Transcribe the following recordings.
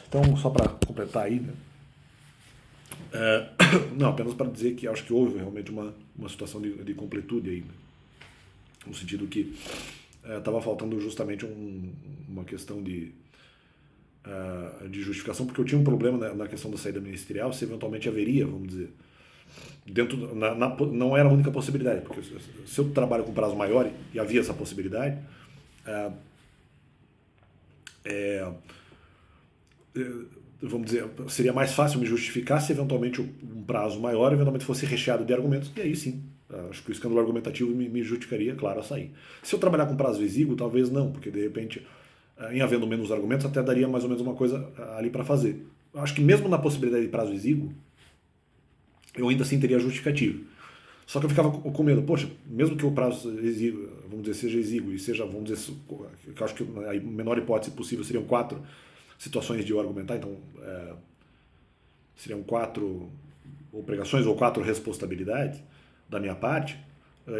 Então, só para completar aí, né? Não, apenas para dizer que acho que houve realmente uma situação de completude aí, né? No sentido que estava faltando justamente uma questão de justificação, porque eu tinha um problema na questão da saída ministerial, se eventualmente haveria, vamos dizer, não era a única possibilidade, porque se eu trabalho com prazo maior e havia essa possibilidade, é, vamos dizer, seria mais fácil me justificar se eventualmente um prazo maior eventualmente fosse recheado de argumentos, e aí sim, acho que o escândalo argumentativo me justificaria, claro, a sair. Se eu trabalhar com prazo exíguo, talvez não, porque de repente, em havendo menos argumentos, até daria mais ou menos uma coisa ali para fazer. Eu acho que mesmo na possibilidade de prazo exíguo, eu ainda assim teria justificativo. Só que eu ficava com medo, poxa, mesmo que o prazo exíguo, vamos dizer, seja exíguo e seja, vamos dizer, que eu acho que a menor hipótese possível seriam 4 situações de eu argumentar, então seriam 4 ou pregações ou 4 responsabilidades da minha parte,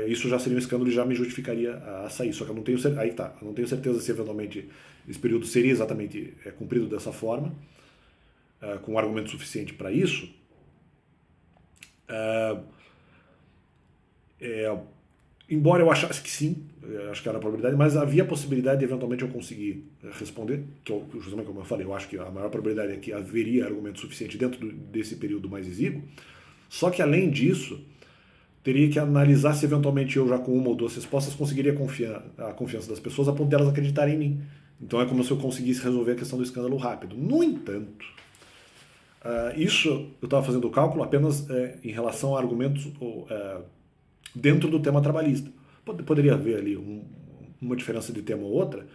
isso já seria um escândalo e já me justificaria a sair. Só que eu não tenho certeza, aí tá, eu não tenho certeza se eventualmente esse período seria exatamente cumprido dessa forma, com argumento suficiente para isso. Embora eu achasse que sim, acho que era a probabilidade, mas havia a possibilidade de eventualmente eu conseguir responder, que eu, justamente como eu falei, eu acho que a maior probabilidade é que haveria argumento suficiente dentro desse período mais exíguo, só que além disso, teria que analisar se eventualmente eu já com uma ou 2 respostas conseguiria a confiança das pessoas a ponto de elas acreditarem em mim. Então é como se eu conseguisse resolver a questão do escândalo rápido. No entanto, isso eu estava fazendo o cálculo apenas em relação a argumentos dentro do tema trabalhista. Poderia haver ali uma diferença de tema ou outra,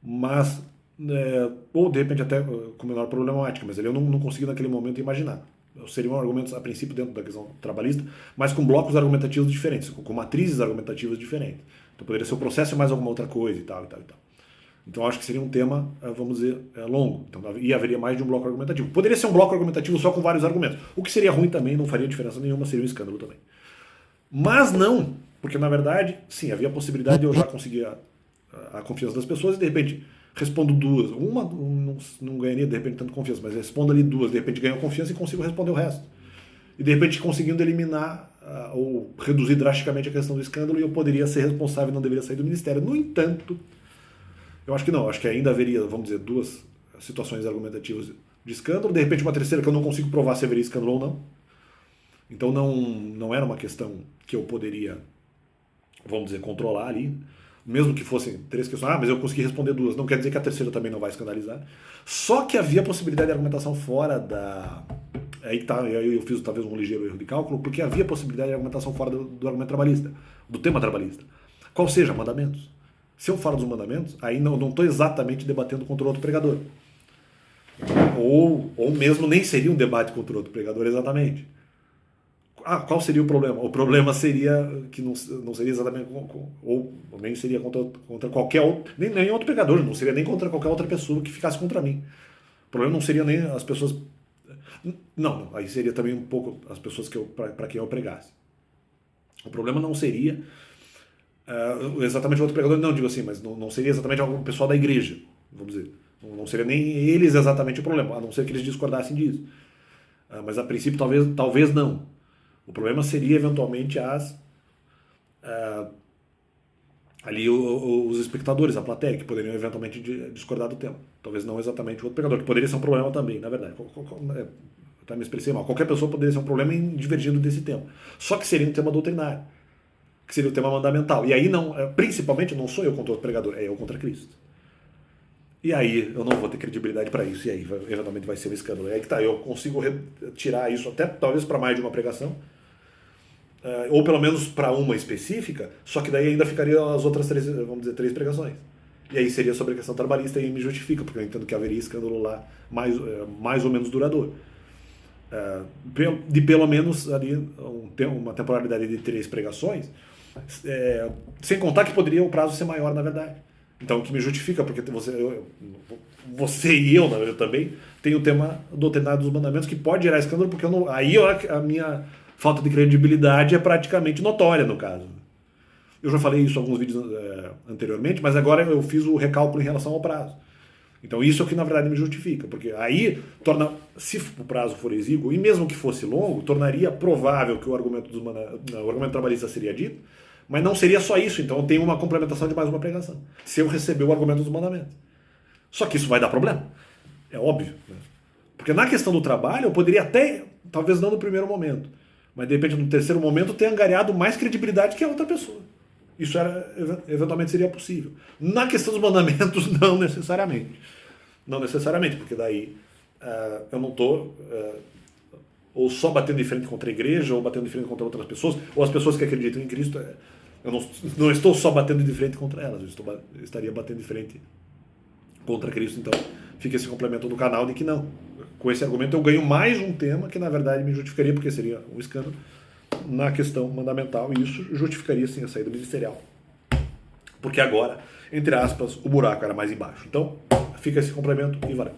mas ou de repente até com menor problemática, mas ali eu não consegui naquele momento imaginar. Seriam argumentos a princípio dentro da questão trabalhista, mas com blocos argumentativos diferentes, com matrizes argumentativas diferentes. Então poderia ser o processo e mais alguma outra coisa e tal, e tal, e tal. Então acho que seria um tema, vamos dizer, longo. Então, e haveria mais de um bloco argumentativo. Poderia ser um bloco argumentativo só com vários argumentos. O que seria ruim também, não faria diferença nenhuma, seria um escândalo também. Mas não, porque na verdade, sim, havia a possibilidade de eu já conseguir a confiança das pessoas e de repente respondo 2. Uma não ganharia de repente tanto confiança, mas respondo ali 2, de repente ganho confiança e consigo responder o resto. E de repente conseguindo eliminar ou reduzir drasticamente a questão do escândalo e eu poderia ser responsável e não deveria sair do ministério. No entanto, eu acho que não, acho que ainda haveria, vamos dizer, 2 situações argumentativas de escândalo, de repente uma terceira que eu não consigo provar se haveria escândalo ou não. Então não era uma questão que eu poderia, vamos dizer, controlar ali, mesmo que fossem 3 questões, mas eu consegui responder 2, não quer dizer que a terceira também não vai escandalizar. Só que havia possibilidade de argumentação fora da... Aí eu fiz talvez um ligeiro erro de cálculo, porque havia possibilidade de argumentação fora do argumento trabalhista, do tema trabalhista. Qual seja, mandamentos. Se eu falo dos mandamentos, aí não estou exatamente debatendo contra o outro pregador. Ou mesmo nem seria um debate contra o outro pregador exatamente. Qual seria o problema? O problema seria que não seria exatamente ou nem seria contra qualquer outro, nem outro pregador, não seria nem contra qualquer outra pessoa que ficasse contra mim. O problema não seria nem as pessoas. Não, aí seria também um pouco as pessoas para quem eu pregasse. O problema não seria exatamente o outro pregador, não digo assim, mas não seria exatamente o pessoal da igreja, vamos dizer. Não seria nem eles exatamente o problema, a não ser que eles discordassem disso. Mas a princípio talvez não. O problema seria eventualmente ali os espectadores, a plateia, que poderiam eventualmente discordar do tema. Talvez não exatamente o outro pregador, que poderia ser um problema também, na verdade. Até me expressei mal. Qualquer pessoa poderia ser um problema em divergindo desse tema. Só que seria um tema doutrinário, que seria o tema mandamental. E aí, principalmente, não sou eu contra o outro pregador, é eu contra Cristo. E aí eu não vou ter credibilidade para isso, e aí eventualmente vai ser um escândalo. E aí que tá, eu consigo retirar isso até talvez para mais de uma pregação, ou pelo menos para uma específica, só que daí ainda ficaria as outras 3, vamos dizer, 3 pregações. E aí seria sobre a questão trabalhista e me justifica, porque eu entendo que haveria escândalo lá mais ou menos duradouro. De pelo menos ali uma temporalidade de 3 pregações, sem contar que poderia o prazo ser maior, na verdade. Então, o que me justifica, porque você e eu, na verdade, também, tem o tema doutrinário dos mandamentos, que pode gerar escândalo, porque a minha falta de credibilidade é praticamente notória, no caso. Eu já falei isso em alguns vídeos anteriormente, mas agora eu fiz o recálculo em relação ao prazo. Então isso é o que na verdade me justifica, porque aí torna, se o prazo for exíguo, e mesmo que fosse longo, tornaria provável que o argumento trabalhista seria dito, mas não seria só isso, então tem uma complementação de mais uma pregação, se eu receber o argumento dos mandamentos. Só que isso vai dar problema, é óbvio, né? Porque na questão do trabalho eu poderia até, talvez não no primeiro momento, mas de repente no terceiro momento ter angariado mais credibilidade que a outra pessoa. Isso eventualmente seria possível. Na questão dos mandamentos, não necessariamente. Não necessariamente, porque daí eu não estou ou só batendo de frente contra a igreja, ou batendo de frente contra outras pessoas, ou as pessoas que acreditam em Cristo. Eu não estou só batendo de frente contra elas, eu estaria batendo de frente contra Cristo. Então fica esse complemento do canal de que não. Com esse argumento eu ganho mais um tema que na verdade me justificaria, porque seria um escândalo, na questão mandamental, e isso justificaria sim a saída ministerial. Porque agora, entre aspas, o buraco era mais embaixo. Então, fica esse complemento e valeu.